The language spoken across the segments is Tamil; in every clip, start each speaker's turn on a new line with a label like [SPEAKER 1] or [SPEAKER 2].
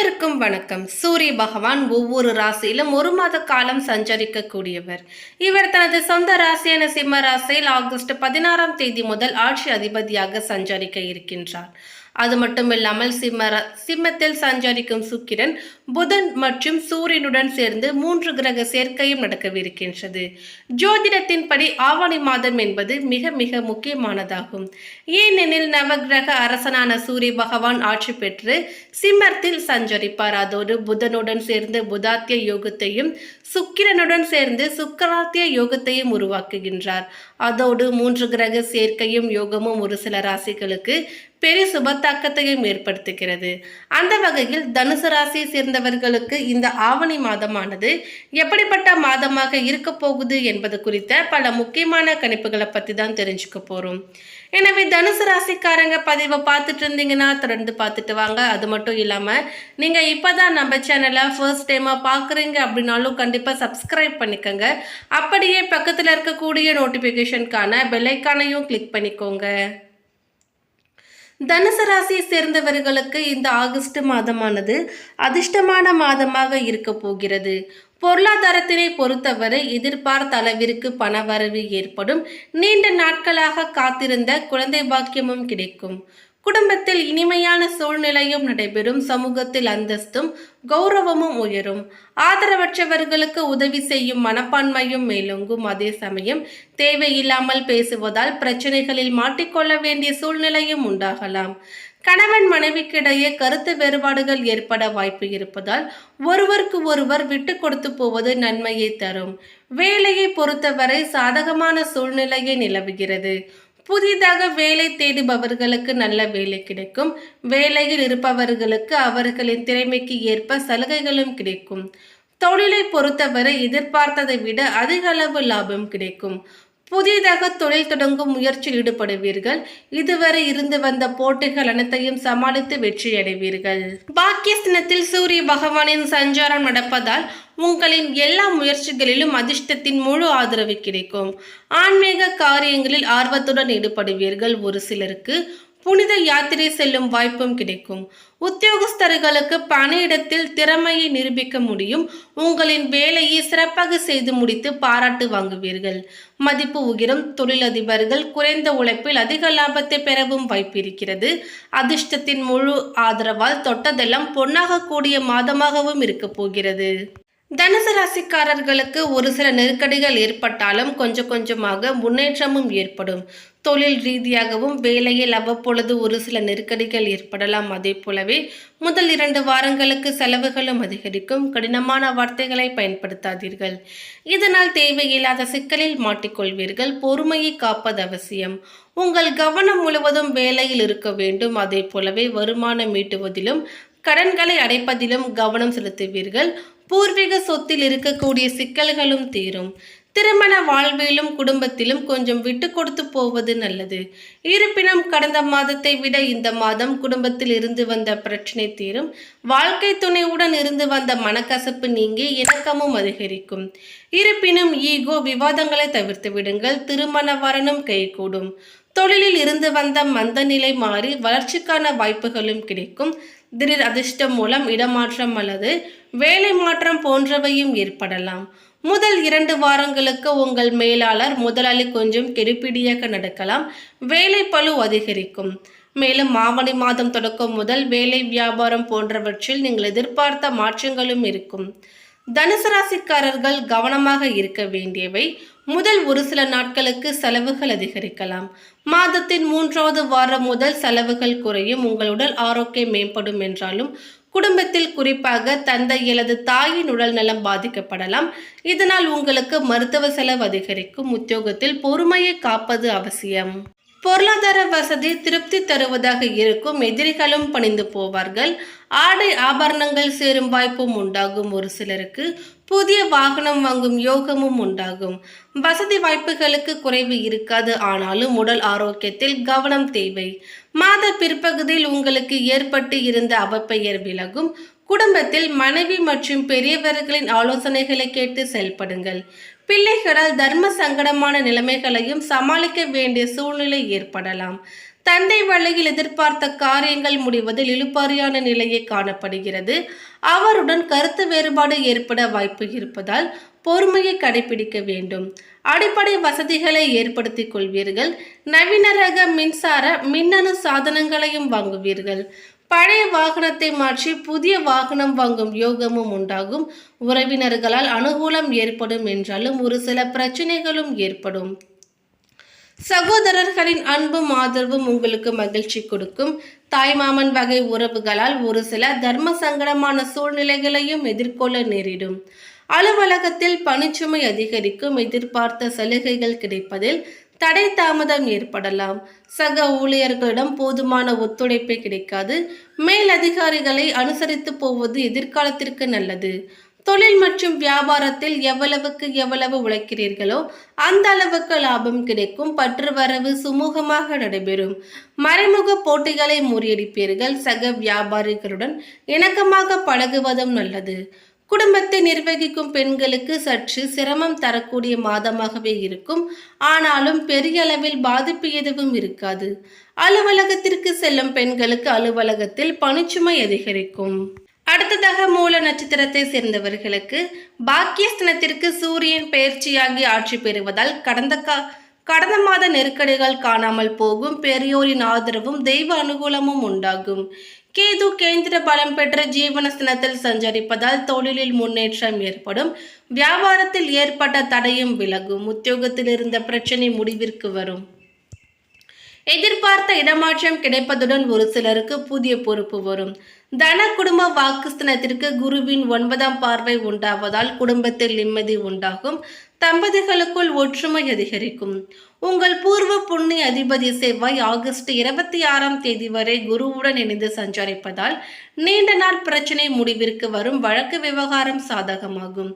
[SPEAKER 1] அனைவருக்கும் வணக்கம். சூரிய பகவான் ஒவ்வொரு ராசியிலும் ஒரு மாத காலம் சஞ்சரிக்கக்கூடியவர். இவர் தனது சொந்த ராசியான சிம்ம ராசியில் ஆகஸ்ட் 16ஆம் தேதி முதல் ஆட்சி அதிபதியாக சஞ்சரிக்க இருக்கின்றார். அது மட்டுமில்லாமல் சிம்மத்தில் சஞ்சரிக்கும் சுக்கிரன், புதன் மற்றும் சூரியனுடன் சேர்ந்து 3 கிரக சேர்க்கையும் நடக்கவிருக்கின்றது. ஜோதிடத்தின்படி ஆவணி மாதம் என்பது மிக மிக முக்கியமானதாகும். ஏனெனில் நவகிரக அரசனான சூரிய பகவான் ஆட்சி பெற்று சிம்மத்தில் சஞ்சரிப்பார். அதோடு புதனுடன் சேர்ந்து புதாத்திய யோகத்தையும் சுக்கிரனுடன் சேர்ந்து சுக்கராத்திய யோகத்தையும் உருவாக்குகின்றார். அதோடு 3 கிரக சேர்க்கையும் யோகமும் ஒரு சில ராசிகளுக்கு பெரிய சுபத்தாக்கத்தையும் ஏற்படுத்துகிறது. அந்த வகையில் தனுசு ராசியை சேர்ந்தவர்களுக்கு இந்த ஆவணி மாதமானது எப்படிப்பட்ட மாதமாக இருக்க போகுது என்பது குறித்த பல முக்கியமான கணிப்புகளை பற்றி தான் தெரிஞ்சுக்க போறோம். எனவே தனுசு ராசிக்காரங்க பதிவை பார்த்துட்டு இருந்தீங்கன்னா தொடர்ந்து பார்த்துட்டு வாங்க. அது மட்டும் இல்லாமல் நீங்கள் இப்போதான் நம்ம சேனலை ஃபர்ஸ்ட் டைமாக பார்க்குறீங்க அப்படின்னாலும் கண்டிப்பாக சப்ஸ்கிரைப் பண்ணிக்கோங்க. அப்படியே பக்கத்தில் இருக்கக்கூடிய நோட்டிஃபிகேஷனுக்கான பெல்லைக்கானையும் கிளிக் பண்ணிக்கோங்க. தனுசு ராசியை சேர்ந்தவர்களுக்கு இந்த ஆகஸ்ட் மாதமானது அதிர்ஷ்டமான மாதமாக இருக்க போகிறது. பொருளாதாரத்தினை பொறுத்தவரை எதிர்பார்த்த அளவிற்கு பணவரவு ஏற்படும். நீண்ட நாட்களாக காத்திருந்த குழந்தை பாக்கியமும் கிடைக்கும். குடும்பத்தில் இனிமையான சூழ்நிலையும் நடைபெறும். சமூகத்தில் அந்தஸ்தும் கௌரவமும் உயரும். ஆதரவற்றவர்களுக்கு உதவி செய்யும் மனப்பான்மையும் மேலோங்கும். அதே சமயம் தேவையில்லாமல் பேசுவதால் பிரச்சனைகளில் மாட்டிக்கொள்ள வேண்டிய சூழ்நிலையும் உண்டாகலாம். கணவன் மனைவிக்கிடையே கருத்து வேறுபாடுகள் ஏற்பட வாய்ப்பு இருப்பதால் ஒருவருக்கு ஒருவர் விட்டு கொடுத்து போவது நன்மையை தரும். வேலையை பொறுத்தவரை சாதகமான சூழ்நிலையே நிலவுகிறது. புதிதாக வேலை தேடுபவர்களுக்கு நல்ல வேலை கிடைக்கும். வேலையில் இருப்பவர்களுக்கு அவர்களின் திறமைக்கு ஏற்ப சலுகைகளும் கிடைக்கும். தொழிலை பொறுத்தவரை எதிர்பார்த்ததை விட அதிக அளவு லாபம் கிடைக்கும். புதிதாக தொழில் தொடங்கும் முயற்சியில் ஈடுபடுவீர்கள். இதுவரை இருந்து வந்த போட்டிகள் அனைத்தையும் சமாளித்து வெற்றி அடைவீர்கள். பாக்கியஸ்தானத்தில் சூரிய பகவானின் சஞ்சாரம் நடப்பதால் உங்களின் எல்லா முயற்சிகளிலும் அதிர்ஷ்டத்தின் முழு ஆதரவு கிடைக்கும். ஆன்மீக காரியங்களில் ஆர்வத்துடன் ஈடுபடுவீர்கள். ஒரு சிலருக்கு புனித யாத்திரை செல்லும் வாய்ப்பும் கிடைக்கும். உத்தியோகஸ்தர்களுக்கு பணியிடத்தில் திறமையை நிரூபிக்க முடியும். உங்களின் வேலையை சிறப்பாக செய்து முடித்து பாராட்டு வாங்குவீர்கள். மதிப்பு உயரும். தொழிலதிபர்கள் குறைந்த உழைப்பில் அதிக லாபத்தை பெறவும் வாய்ப்பு இருக்கிறது. அதிர்ஷ்டத்தின் முழு ஆதரவால் தொட்டதெல்லாம் பொன்னாக கூடிய மாதமாகவும் இருக்க போகிறது. தனுசு ராசிக்காரர்களுக்கு ஒரு சில நெருக்கடிகள் ஏற்பட்டாலும் கொஞ்சம் கொஞ்சமாக முன்னேற்றமும் ஏற்படும். தொழில் ரீதியாகவும் வேலையில் அவ்வப்பொழுது ஒரு சில நெருக்கடிகள் ஏற்படலாம். அதே போலவே முதல் 2 வாரங்களுக்கு செலவுகளும் அதிகரிக்கும். கடினமான வார்த்தைகளை பயன்படுத்தாதீர்கள். இதனால் தேவையில்லாத சிக்கலில் மாட்டிக்கொள்வீர்கள். பொறுமையை காப்பது அவசியம். உங்கள் கவனம் முழுவதும் வேலையில் இருக்க வேண்டும். அதே போலவே வருமானம் ஈட்டுவதிலும் கடன்களை அடைப்பதிலும் கவனம் செலுத்துவீர்கள். பூர்வீக சொத்தில் இருக்கக்கூடிய சிக்கல்களும் தீரும். திருமண வாழ்விலும் குடும்பத்திலும் கொஞ்சம் விட்டு கொடுத்து போவது நல்லது. இருப்பினும் கடந்த மாதத்தை விட இந்த மாதம் குடும்பத்தில் இருந்து வந்த பிரச்சனை தீரும். வாழ்க்கை துணையுடன் இருந்து வந்த மனக்கசப்பு நீங்கி இணக்கமும் அதிகரிக்கும். இருப்பினும் ஈகோ விவாதங்களை தவிர்த்து விடுங்கள். திருமண வரனும் கைகூடும். தொழிலில் இருந்து வந்த மந்த நிலை மாறி வளர்ச்சிக்கான வாய்ப்புகளும் கிடைக்கும். திடீர் அதிர்ஷ்டம் மூலம் இடமாற்றம் அல்லது வேலை மாற்றம் போன்றவையும் ஏற்படலாம். முதல் 2 வாரங்களுக்கு உங்கள் மேலாளர் முதலாளி கொஞ்சம் கெடுபிடியாக நடக்கலாம். வேலை பளு அதிகரிக்கும். மேலும் ஆவணி மாதம் தொடக்கம் முதல் வேலை வியாபாரம் போன்றவற்றில் நீங்கள் எதிர்பார்த்த மாற்றங்களும் இருக்கும். தனுசு ராசிக்காரர்கள் கவனமாக இருக்க வேண்டியவை. முதல் ஒரு சில நாட்களுக்கு செலவுகள் அதிகரிக்கலாம். மாதத்தின் 3வது வாரம் முதல் செலவுகள் குறையும். உங்கள் உடல் ஆரோக்கியம் மேம்படும் என்றாலும் குடும்பத்தில் குறிப்பாக தந்தை அல்லது தாயின் உடல் நலம் பாதிக்கப்படலாம். இதனால் உங்களுக்கு மருத்துவ செலவு அதிகரிக்கும். உத்தியோகத்தில் பொறுமையை காப்பது அவசியம். பொருளாதார வசதி திருப்தி தருவதாக இருக்கும். எதிரிகளும் பணிந்து போவார்கள். ஆடை ஆபரணங்கள் சேரும் வாய்ப்பும் உண்டாகும். ஒரு சிலருக்கு புதிய வாகனம் வாங்கும் யோகமும் உண்டாகும். வசதி வாய்ப்புகளுக்கு குறைவு இருக்காது. ஆனாலும் உடல் ஆரோக்கியத்தில் கவனம் தேவை. மாத பிற்பகுதியில் உங்களுக்கு ஏற்பட்டு இருந்த அவப்பெயர் விலகும். குடும்பத்தில் மனைவி மற்றும் பெரியவர்களின் ஆலோசனைகளை கேட்டு செயல்படுங்கள். பிள்ளைகளால் தர்ம சங்கடமான நிலைமைகளையும் சமாளிக்க வேண்டிய சூழ்நிலை ஏற்படலாம். தந்தை வழியில் எதிர்பார்த்த காரியங்கள் முடிவதில் இழுபறியான நிலையே காணப்படுகிறது. அவருடன் கருத்து வேறுபாடு ஏற்பட வாய்ப்பு இருப்பதால் பொறுமையை கடைபிடிக்க வேண்டும். அடிப்படை வசதிகளை ஏற்படுத்திக் கொள்வீர்கள். நவீன ரக மின்சார மின்னணு சாதனங்களையும் வாங்குவீர்கள். பழைய வாகனத்தை மாற்றி புதிய வாகனம் வாங்கும் யோகமும் உண்டாகும். உறவினர்களால் அனுகூலம் ஏற்படும் என்றாலும் ஒரு சில பிரச்சனைகளும் ஏற்படும். சகோதரர்களின் அன்பும் ஆதரவும் உங்களுக்கு மகிழ்ச்சி கொடுக்கும். தாய்மாமன் வகை உறவுகளால் ஒரு சில தர்ம சங்கடமான சூழ்நிலைகளையும் எதிர்கொள்ள நேரிடும். அலுவலகத்தில் பணிச்சுமை அதிகரிக்கும். எதிர்பார்த்த சலுகைகள் கிடைப்பதில் தடை தாமதம் ஏற்படலாம். சக ஊழியர்களிடம் போதுமான ஒத்துழைப்பு கிடைக்காது. மேலதிகாரிகளை அனுசரித்து போவது எதிர்காலத்திற்கு நல்லது. தொழில் மற்றும் வியாபாரத்தில் எவ்வளவு உழைக்கிறீர்களோ அந்த அளவுக்கு லாபம் கிடைக்கும். பற்று வரவு சுமூகமாக நடைபெறும். மறைமுக போட்டிகளை முறியடிப்பீர்கள். சக வியாபாரிகளுடன் இணக்கமாக பழகுவதும் நல்லது. குடும்பத்தை நிர்வகிக்கும் பெண்களுக்கு சற்று சிரமம் தரக்கூடிய மாதமாகவே இருக்கும். ஆனாலும் பெரிய அளவில் பாதிப்பு எதுவும் இருக்காது. அலுவலகத்திற்கு செல்லும் பெண்களுக்கு அலுவலகத்தில் பணிச்சுமை அதிகரிக்கும். அடுத்ததாக மூல நட்சத்திரத்தை சேர்ந்தவர்களுக்கு பாக்கியஸ்தனத்திற்கு சூரியன் பெயர்ச்சியாகி ஆட்சி பெறுவதால் கடந்த மாத நெருக்கடிகள் காணாமல் போகும். பெரியோரின் ஆதரவும் தெய்வ அனுகூலமும் உண்டாகும். கேது கேந்திர பலம் பெற்ற ஜீவனஸ்தனத்தில் சஞ்சரிப்பதால் தொழிலில் முன்னேற்றம் ஏற்படும். வியாபாரத்தில் ஏற்பட்ட தடையும் விலகும். உத்தியோகத்தில் இருந்த பிரச்சனை முடிவிற்கு வரும். எதிர்பார்த்த இடமாற்றம் கிடைப்பதுடன் ஒரு சிலருக்கு புதிய பொறுப்பு வரும். தன குடும்ப வாக்குஸ்தனத்திற்கு குருவின் 9ஆம் பார்வை உண்டாவதால் குடும்பத்தில் நிம்மதி உண்டாகும். தம்பதிகளுக்குள் ஒற்றுமை அதிகரிக்கும். உங்கள் பூர்வ புண்ணிய அதிபதி செவ்வாய் ஆகஸ்ட் 26ஆம் தேதி வரை குருவுடன் இணைந்து சஞ்சரிப்பதால் நீண்ட நாள் பிரச்சனை முடிவிற்கு வரும். வழக்கு விவகாரம் சாதகமாகும்.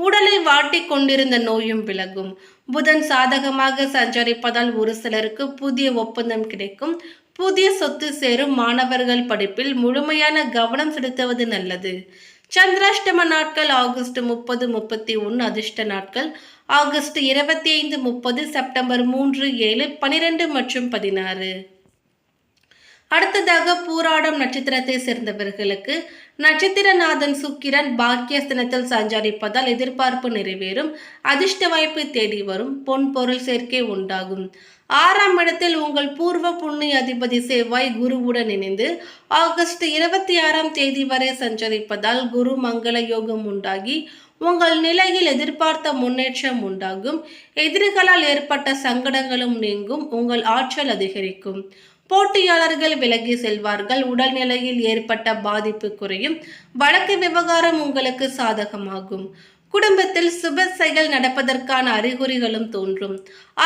[SPEAKER 1] உடலை வாட்டி கொண்டிருந்த நோயும் விலகும். புதன் சாதகமாக சஞ்சரிப்பதால் ஒரு சிலருக்கு புதிய ஒப்பந்தம் கிடைக்கும். புதிய சொத்து சேரும். மாணவர்கள் படிப்பில் முழுமையான கவனம் செலுத்துவது நல்லது. சந்திராஷ்டம நாட்கள் ஆகஸ்ட் 30, 31 அதிர்ஷ்ட நாட்கள் ஆகஸ்ட் 25, 30 செப்டம்பர் 3, 7, 12 மற்றும் 16. அடுத்ததாக பூராடம் நட்சத்திரத்தை சேர்ந்தவர்களுக்கு நட்சத்திரநாதன் சுக்கிரன் பாக்கியஸ்தனத்தில் சஞ்சரிப்பதால் எதிர்பார்ப்பு நிறைவேறும். அதிர்ஷ்ட வாய்ப்பு தேடி வரும். பொன் பொருள் சேர்க்கை உண்டாகும். 6ஆம் இடத்தில் உங்கள் பூர்வ புண்ணிய அதிபதி செவ்வாய் குருவுடன் இணைந்து ஆகஸ்ட் 26ஆம் தேதி வரை சஞ்சரிப்பதால் குரு மங்கள யோகம் உண்டாகி உங்கள் நிலையில் எதிர்பார்த்த முன்னேற்றம் உண்டாகும். எதிரிகளால் ஏற்பட்ட சங்கடங்களும் நீங்கும். உங்கள் ஆற்றல் அதிகரிக்கும். போட்டியாளர்கள் விலகி செல்வார்கள். உடல்நிலையில் ஏற்பட்ட பாதிப்பு குறையும். வழக்கு விவகாரம் உங்களுக்கு சாதகமாகும். குடும்பத்தில் சுப செயல் நடப்பதற்கான அறிகுறிகளும் தோன்றும்.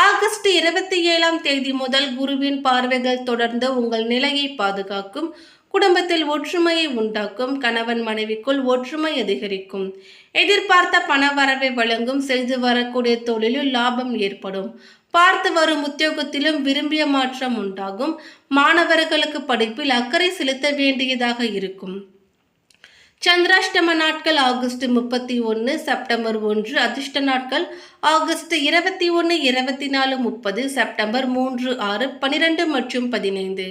[SPEAKER 1] ஆகஸ்ட் 27ஆம் தேதி முதல் குருவின் பார்வைகள் தொடர்ந்து உங்கள் நிலையை பாதுகாக்கும். குடும்பத்தில் ஒற்றுமையை உண்டாக்கும். கணவன் மனைவிக்குள் ஒற்றுமை அதிகரிக்கும். எதிர்பார்த்த பணவரவை வழங்கும். செய்து வரக்கூடிய தொழிலில் லாபம் ஏற்படும். பார்த்து வரும் உத்தியோகத்திலும் விரும்பிய மாற்றம் உண்டாகும். மாணவர்களுக்கு படிப்பில் அக்கறை செலுத்த வேண்டியதாக இருக்கும். சந்திராஷ்டம நாட்கள் ஆகஸ்ட் 31, செப்டம்பர் 1 அதிர்ஷ்ட நாட்கள் ஆகஸ்ட் 21, 24, 30 செப்டம்பர் 3, 6, 12 மற்றும் 15.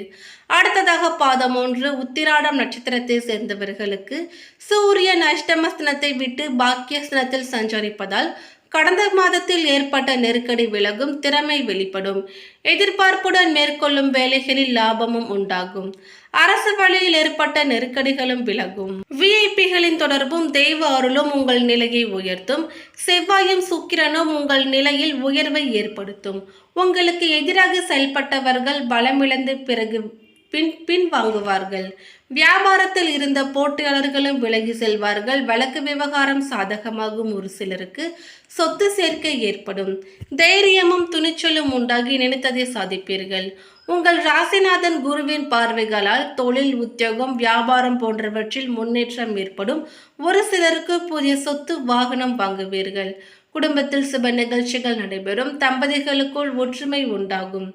[SPEAKER 1] அடுத்ததாக பாதம் 1 உத்திராடம் நட்சத்திரத்தை சேர்ந்தவர்களுக்கு சூரியன் அஷ்டமஸ்தனத்தை விட்டு பாக்கியஸ்தனத்தில் சஞ்சரிப்பதால் கடந்த மாதத்தில் ஏற்பட்ட நெருக்கடி விலகும். திறமை வெளிப்படும். எதிர்பார்ப்புடன் மேற்கொள்ளும் வேலைகளில் லாபமும் உண்டாகும். அரசு வழியில் ஏற்பட்ட நெருக்கடிகளும் விலகும். விஐபிகளின் தொடர்பும் தெய்வ அருளும் உங்கள் நிலையை உயர்த்தும். செவ்வாயும் சுக்கிரனும் உங்கள் நிலையில் உயர்வை ஏற்படுத்தும். உங்களுக்கு எதிராக செயல்பட்டவர்கள் பலமிழந்து பிறகு பின்வாங்குவார்கள். வியாபாரத்தில் இருந்த போட்டியாளர்களும் விலகி செல்வார்கள். வழக்கு விவகாரம் சாதகமாகும். ஒரு சிலருக்கு சொத்து சேர்க்கை ஏற்படும். தைரியமும் துணிச்சலும் உண்டாகி நினைத்ததை சாதிப்பீர்கள். உங்கள் ராசிநாதன் குருவின் பார்வைகளால் தொழில், உத்தியோகம், வியாபாரம் போன்றவற்றில் முன்னேற்றம் ஏற்படும். ஒரு சிலருக்கு புதிய சொத்து, வாகனம் வாங்குவீர்கள். குடும்பத்தில் சுப நிகழ்ச்சிகள் நடைபெறும். தம்பதிகளுக்குள் ஒற்றுமை உண்டாகும்.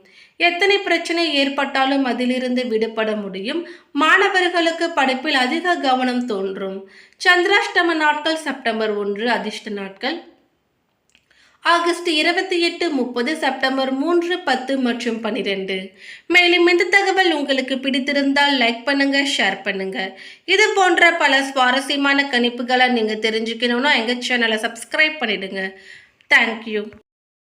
[SPEAKER 1] எத்தனை பிரச்சனை ஏற்பட்டாலும் அதிலிருந்து விடுபட முடியும். மாணவர்களுக்கு படிப்பில் அதிக கவனம் தோன்றும். சந்திராஷ்டம நாட்கள் செப்டம்பர் 1 அதிர்ஷ்ட நாட்கள் ஆகஸ்ட் 28, 30, செப்டம்பர் 3, 10 மற்றும் 12. மேலும் இந்த தகவல் உங்களுக்கு பிடித்திருந்தால் லைக் பண்ணுங்க, ஷேர் பண்ணுங்க. இது போன்ற பல சுவாரஸ்யமான கணிப்புகளை நீங்க தெரிஞ்சுக்கணும்னா எங்க சேனலை சப்ஸ்கிரைப் பண்ணிடுங்க. தேங்க்யூ.